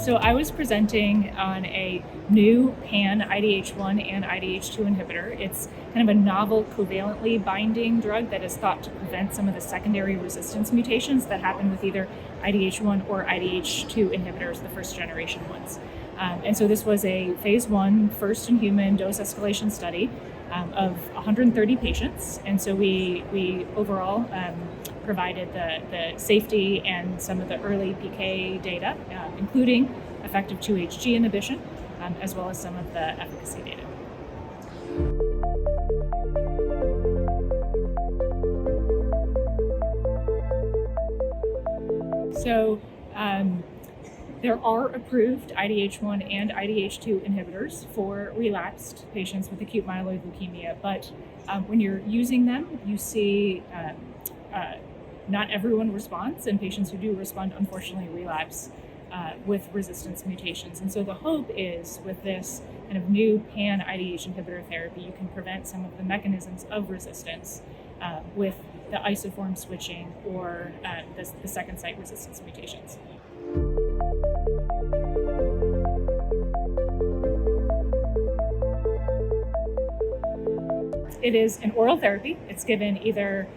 So I was presenting on a new pan-IDH1 and IDH2 inhibitor. It's kind of a novel covalently binding drug that is thought to prevent some of the secondary resistance mutations that happen with either IDH1 or IDH2 inhibitors, the first generation ones. And so this was a phase 1 first-in-human dose escalation study of 130 patients. And so we overall provided the safety and some of the early PK data, including effective 2-HG inhibition, as well as some of the efficacy data. So there are approved IDH1 and IDH2 inhibitors for relapsed patients with acute myeloid leukemia, but when you're using them, you see not everyone responds, and patients who do respond unfortunately relapse with resistance mutations. And so the hope is with this kind of new pan-IDH inhibitor therapy, you can prevent some of the mechanisms of resistance with the isoform switching or the second site resistance mutations. It is an oral therapy. It's given either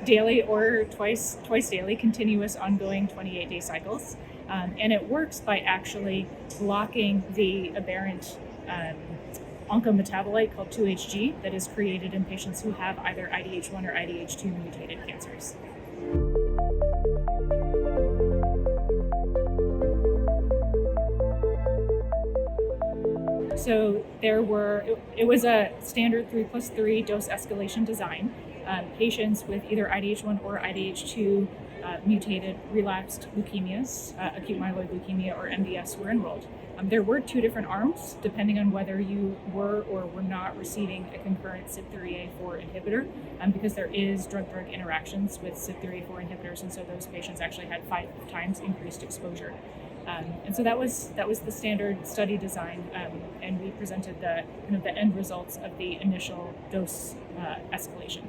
daily or twice daily, continuous, ongoing 28-day cycles. And it works by actually blocking the aberrant oncometabolite called 2-HG that is created in patients who have either IDH1 or IDH2 mutated cancers. So it was a standard 3+3 dose escalation design. Patients with either IDH1 or IDH2 mutated relapsed leukemias, acute myeloid leukemia or MDS, were enrolled. There were 2 different arms depending on whether you were or were not receiving a concurrent CYP3A4 inhibitor, because there is drug-drug interactions with CYP3A4 inhibitors, and so those patients actually had 5 times increased exposure. And so that was the standard study design, and we presented the end results of the initial dose escalation.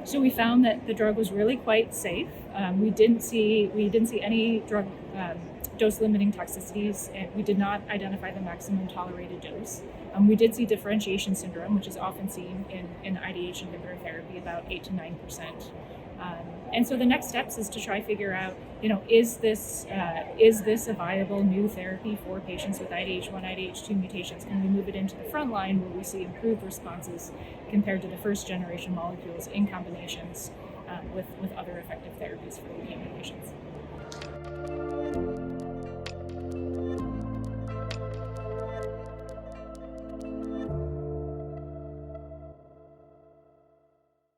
So we found that the drug was really quite safe. We didn't see any drug dose-limiting toxicities, and we did not identify the maximum tolerated dose. We did see differentiation syndrome, which is often seen in IDH inhibitor therapy, about 8 to 9%. And so the next steps is to try figure out, is this a viable new therapy for patients with IDH1, IDH2 mutations? Can we move it into the front line where we see improved responses compared to the first generation molecules in combinations with other effective therapies for leukemia patients?